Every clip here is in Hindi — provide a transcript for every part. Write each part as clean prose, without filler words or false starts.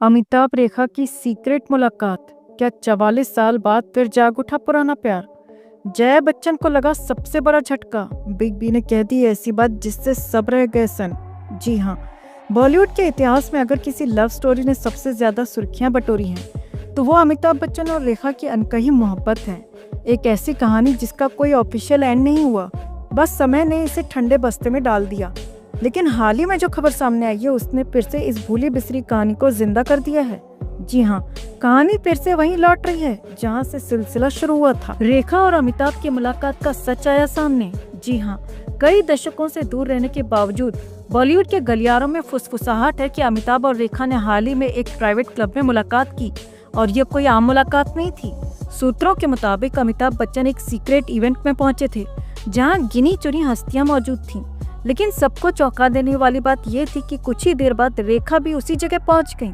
अमिताभ रेखा की सीक्रेट मुलाकात, क्या 44 साल बाद फिर जाग उठा पुराना प्यार? जया बच्चन को लगा सबसे बड़ा झटका, बिग बी ने कह दी ऐसी बात जिससे सब रह गए सन। जी हाँ, बॉलीवुड के इतिहास में अगर किसी लव स्टोरी ने सबसे ज्यादा सुर्खियां बटोरी हैं तो वो अमिताभ बच्चन और रेखा की अनकही मोहब्बत है। एक ऐसी कहानी जिसका कोई ऑफिशियल एंड नहीं हुआ, बस समय ने इसे ठंडे बस्ते में डाल दिया। लेकिन हाल ही में जो खबर सामने आई है उसने फिर से इस भूली बिसरी कहानी को जिंदा कर दिया है। जी हाँ, कहानी फिर से वहीं लौट रही है जहाँ से सिलसिला शुरू हुआ था। रेखा और अमिताभ की मुलाकात का सच आया सामने। जी हाँ, कई दशकों से दूर रहने के बावजूद बॉलीवुड के गलियारों में फुसफुसाहट है कि अमिताभ और रेखा ने हाल ही में एक प्राइवेट क्लब में मुलाकात की, और ये कोई आम मुलाकात नहीं थी। सूत्रों के मुताबिक अमिताभ बच्चन एक सीक्रेट इवेंट में पहुंचे थे जहां गिनी चुनी हस्तियां मौजूद थीं। लेकिन सबको चौंका देने वाली बात यह थी कि कुछ ही देर बाद रेखा भी उसी जगह पहुंच गईं।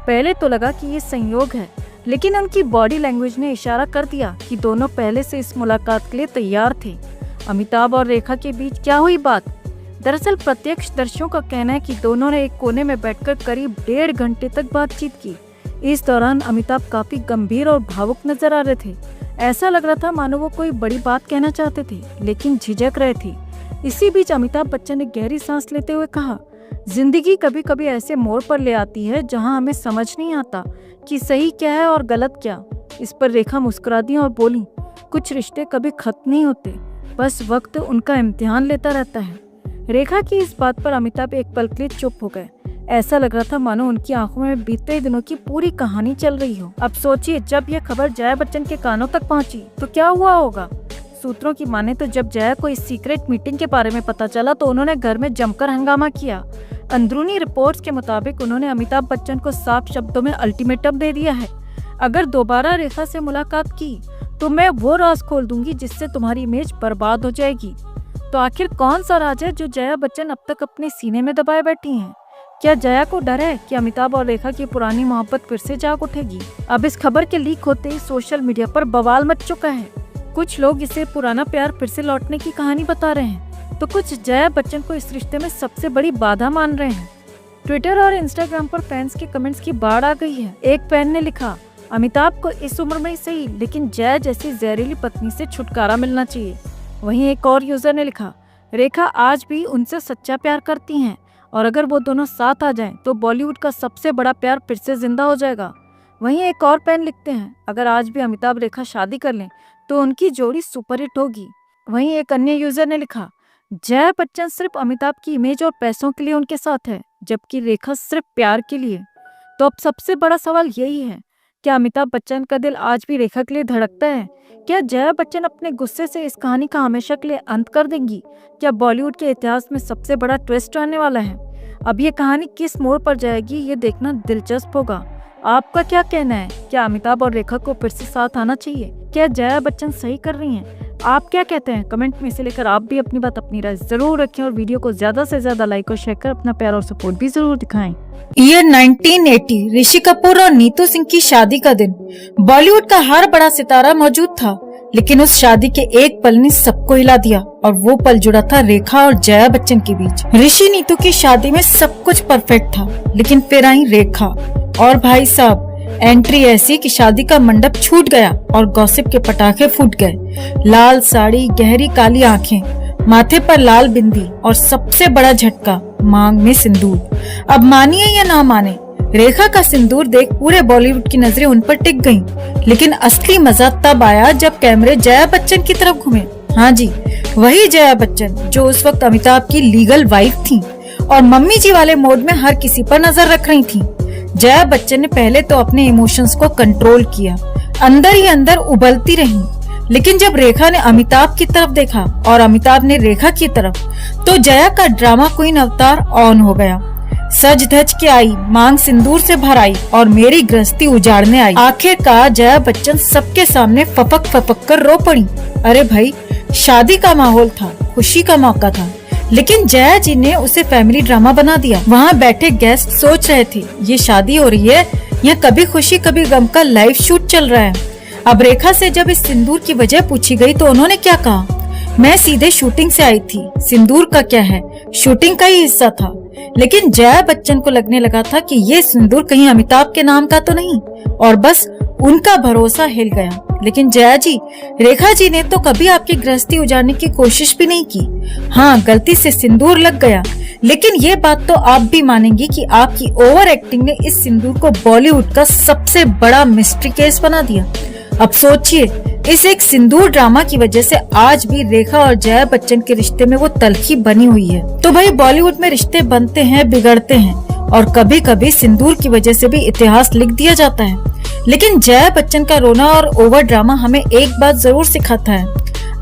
पहले तो लगा कि ये संयोग है, लेकिन उनकी बॉडी लैंग्वेज ने इशारा कर दिया कि दोनों पहले से इस मुलाकात के लिए तैयार थे। अमिताभ और रेखा के बीच क्या हुई बात? दरअसल प्रत्यक्षदर्शियों का कहना है कि दोनों ने एक कोने में बैठकर करीब 1.5 घंटे तक बातचीत की। इस दौरान अमिताभ काफी गंभीर और भावुक नजर आ रहे थे। ऐसा लग रहा था मानो वो कोई बड़ी बात कहना चाहते थे लेकिन झिझक रहे थे। इसी बीच अमिताभ बच्चन ने गहरी सांस लेते हुए कहा, जिंदगी कभी कभी ऐसे मोड़ पर ले आती है जहां हमें समझ नहीं आता कि सही क्या है और गलत क्या। इस पर रेखा मुस्कुरा दी और बोली, कुछ रिश्ते कभी खत्म नहीं होते, बस वक्त उनका इम्तिहान लेता रहता है। रेखा की इस बात पर अमिताभ एक पल के लिए चुप हो गए। ऐसा लग रहा था मानो उनकी आंखों में बीते दिनों की पूरी कहानी चल रही हो। अब सोचिए, जब यह खबर जया बच्चन के कानों तक पहुंची तो क्या हुआ होगा। सूत्रों की माने तो जब जया को इस सीक्रेट मीटिंग के बारे में पता चला तो उन्होंने घर में जमकर हंगामा किया। अंदरूनी रिपोर्ट्स के मुताबिक उन्होंने अमिताभ बच्चन को साफ शब्दों में अल्टीमेटम दे दिया है, अगर दोबारा रेखा से मुलाकात की तो मैं वो राज खोल दूंगी जिससे तुम्हारी इमेज बर्बाद हो जाएगी। तो आखिर कौन सा राज है जो जया बच्चन अब तक अपने सीने में दबाए बैठी हैं? क्या जया को डर है कि अमिताभ और रेखा की पुरानी मोहब्बत फिर से जाग उठेगी? अब इस खबर के लीक होते ही सोशल मीडिया पर बवाल मच चुका है। कुछ लोग इसे पुराना प्यार फिर से लौटने की कहानी बता रहे हैं, तो कुछ जया बच्चन को इस रिश्ते में सबसे बड़ी बाधा मान रहे हैं। ट्विटर और इंस्टाग्राम पर फैंस के कमेंट्स की बाढ़ आ गई है। एक फैन ने लिखा, अमिताभ को इस उम्र में ही सही लेकिन जया जैसी जहरीली पत्नी से छुटकारा मिलना चाहिए। वहीं एक और यूजर ने लिखा, रेखा आज भी उनसे सच्चा प्यार करती हैं और अगर वो दोनों साथ आ जाएं तो बॉलीवुड का सबसे बड़ा प्यार फिर से जिंदा हो जाएगा। वहीं एक और फैन लिखते हैं, अगर आज भी अमिताभ रेखा शादी कर लें तो उनकी जोड़ी सुपरहिट होगी। वहीं एक अन्य यूजर ने लिखा, जया बच्चन सिर्फ अमिताभ की इमेज और पैसों के लिए उनके साथ है, जबकि रेखा सिर्फ प्यार के लिए। तो अब सबसे बड़ा सवाल यही है, क्या अमिताभ बच्चन का दिल आज भी रेखा के लिए धड़कता है? क्या जया बच्चन अपने गुस्से से इस कहानी का हमेशा के लिए अंत कर देंगी? क्या बॉलीवुड के इतिहास में सबसे बड़ा ट्विस्ट आने वाला है? अब ये कहानी किस मोड़ पर जाएगी ये देखना दिलचस्प होगा। आपका क्या कहना है? क्या अमिताभ और रेखा को फिर से साथ आना चाहिए? क्या जया बच्चन सही कर रही हैं? आप क्या कहते हैं? कमेंट में से लेकर आप भी अपनी बात, अपनी राय जरूर रखें और वीडियो को ज्यादा से ज्यादा लाइक और शेयर कर अपना प्यार और सपोर्ट भी जरूर दिखाएं। ईयर 1980 ऋषि कपूर और नीतू सिंह की शादी का दिन। बॉलीवुड का हर बड़ा सितारा मौजूद था, लेकिन उस शादी के एक पल ने सबको हिला दिया और वो पल जुड़ा था रेखा और जया बच्चन के बीच। ऋषि नीतू की शादी में सब कुछ परफेक्ट था, लेकिन फिर आई रेखा और भाई साहब एंट्री ऐसी कि शादी का मंडप छूट गया और गॉसिप के पटाखे फूट गए। लाल साड़ी, गहरी काली आंखें, माथे पर लाल बिंदी और सबसे बड़ा झटका, मांग में सिंदूर। अब मानिए या ना माने, रेखा का सिंदूर देख पूरे बॉलीवुड की नजरें उन पर टिक गईं। लेकिन असली मजा तब आया जब कैमरे जया बच्चन की तरफ घूमे। हाँ जी, वही जया बच्चन जो उस वक्त अमिताभ की लीगल वाइफ थी और मम्मी जी वाले मोड में हर किसी पर नजर रख रही थी। जया बच्चन ने पहले तो अपने इमोशंस को कंट्रोल किया, अंदर ही अंदर उबलती रही। लेकिन जब रेखा ने अमिताभ की तरफ देखा और अमिताभ ने रेखा की तरफ, तो जया का ड्रामा क्वीन अवतार ऑन हो गया। सज धज के आई, मांग सिंदूर से भर आई और मेरी गृहस्थी उजाड़ने आई। आखिरकार जया बच्चन सबके सामने फपक फपक कर रो पड़ी। अरे भाई, शादी का माहौल था, खुशी का मौका था, लेकिन जया जी ने उसे फैमिली ड्रामा बना दिया। वहाँ बैठे गेस्ट सोच रहे थे ये शादी हो रही है या कभी खुशी कभी गम का लाइव शूट चल रहा है। अब रेखा से जब इस सिंदूर की वजह पूछी गई तो उन्होंने क्या कहा, मैं सीधे शूटिंग से आई थी, सिंदूर का क्या है, शूटिंग का ही हिस्सा था। लेकिन जया बच्चन को लगने लगा था कि ये सिंदूर कहीं अमिताभ के नाम का तो नहीं, और बस उनका भरोसा हिल गया। लेकिन जया जी, रेखा जी ने तो कभी आपकी गृहस्थी उजाड़ने की कोशिश भी नहीं की। हाँ, गलती से सिंदूर लग गया, लेकिन ये बात तो आप भी मानेंगी कि आपकी ओवर एक्टिंग ने इस सिंदूर को बॉलीवुड का सबसे बड़ा मिस्ट्री केस बना दिया। अब सोचिए, इस एक सिंदूर ड्रामा की वजह से आज भी रेखा और जया बच्चन के रिश्ते में वो तलखी बनी हुई है। तो भाई, बॉलीवुड में रिश्ते बनते हैं, बिगड़ते हैं, और कभी कभी सिंदूर की वजह से भी इतिहास लिख दिया जाता है। लेकिन जया बच्चन का रोना और ओवर ड्रामा हमें एक बात जरूर सिखाता है,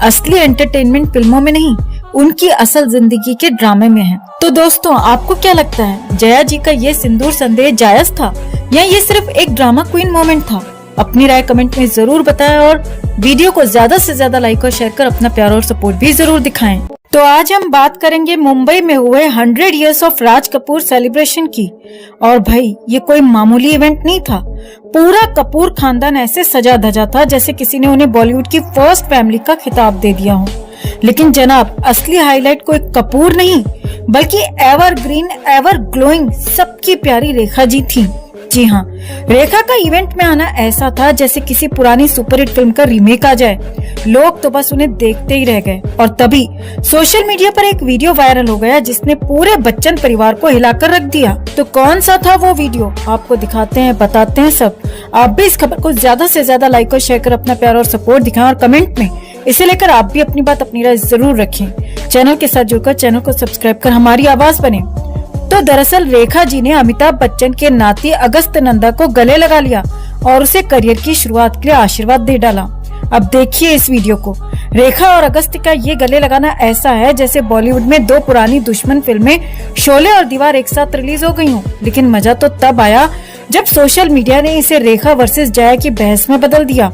असली एंटरटेनमेंट फिल्मों में नहीं, उनकी असल जिंदगी के ड्रामे में है। तो दोस्तों, आपको क्या लगता है, जया जी का ये सिंदूर संदेश जायज था या ये सिर्फ एक ड्रामा क्वीन मोमेंट था? अपनी राय कमेंट में जरूर बताएं और वीडियो को ज्यादा से ज्यादा लाइक और शेयर कर अपना प्यार और सपोर्ट भी जरूर दिखाएं। तो आज हम बात करेंगे मुंबई में हुए 100 years of Raj Kapoor celebration की। और भाई, ये कोई मामूली इवेंट नहीं था। पूरा कपूर खानदान ऐसे सजा धजा था जैसे किसी ने उन्हें बॉलीवुड की फर्स्ट फैमिली का खिताब दे दिया हो। लेकिन जनाब, असली हाईलाइट कोई कपूर नहीं, बल्कि एवरग्रीन, एवर ग्लोइंग, सबकी प्यारी रेखा जी थी। जी हाँ, रेखा का इवेंट में आना ऐसा था जैसे किसी पुरानी सुपरहिट फिल्म का रीमेक आ जाए। लोग तो बस उन्हें देखते ही रह गए। और तभी सोशल मीडिया पर एक वीडियो वायरल हो गया जिसने पूरे बच्चन परिवार को हिलाकर रख दिया। तो कौन सा था वो वीडियो, आपको दिखाते हैं, बताते हैं सब। आप भी इस खबर को ज्यादा से ज्यादा लाइक और शेयर कर अपना प्यार और सपोर्ट दिखाएं और कमेंट में इसे लेकर आप भी अपनी बात, अपनी राय जरूर रखें। चैनल के साथ जुड़कर चैनल को सब्सक्राइब कर हमारी आवाज बने। तो दरअसल रेखा जी ने अमिताभ बच्चन के नाती अगस्त नंदा को गले लगा लिया और उसे करियर की शुरुआत के लिए आशीर्वाद दे डाला। अब देखिए इस वीडियो को। रेखा और अगस्त का ये गले लगाना ऐसा है जैसे बॉलीवुड में दो पुरानी दुश्मन फिल्में शोले और दीवार एक साथ रिलीज हो गई हों। लेकिन मजा तो तब आया जब सोशल मीडिया ने इसे रेखा वर्सेस जया की बहस में बदल दिया।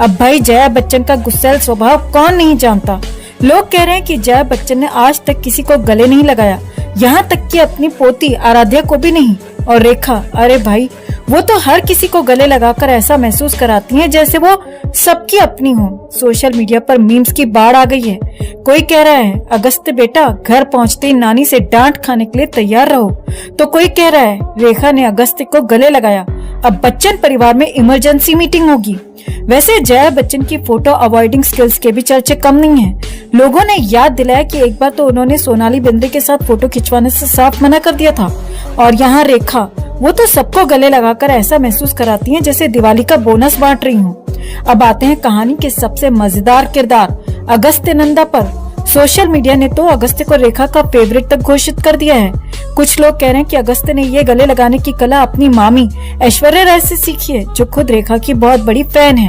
अब भाई, जया बच्चन का गुस्सैल स्वभाव कौन नहीं जानता। लोग कह रहे हैं कि जया बच्चन ने आज तक किसी को गले नहीं लगाया, यहाँ तक कि अपनी पोती आराध्या को भी नहीं। और रेखा, अरे भाई, वो तो हर किसी को गले लगाकर ऐसा महसूस कराती हैं जैसे वो सबकी अपनी हो। सोशल मीडिया पर मीम्स की बाढ़ आ गई है। कोई कह रहा है, अगस्त बेटा, घर पहुंचते ही नानी से डांट खाने के लिए तैयार रहो। तो कोई कह रहा है, रेखा ने अगस्त को गले लगाया, अब बच्चन परिवार में इमरजेंसी मीटिंग होगी। वैसे जया बच्चन की फोटो अवॉइडिंग स्किल्स के भी चर्चे कम नहीं है। लोगों ने याद दिलाया कि एक बार तो उन्होंने सोनाली बिंद्रे के साथ फोटो खिंचवाने से साफ मना कर दिया था। और यहाँ रेखा, वो तो सबको गले लगाकर ऐसा महसूस कराती हैं जैसे दिवाली का बोनस बांट रही हूँ। अब आते हैं कहानी के सबसे मजेदार किरदार अगस्त नंदा पर। सोशल मीडिया ने तो अगस्त को रेखा का फेवरेट तक घोषित कर दिया है। कुछ लोग कह रहे हैं कि अगस्त ने ये गले लगाने की कला अपनी मामी ऐश्वर्या राय से सीखी है, जो खुद रेखा की बहुत बड़ी फैन है।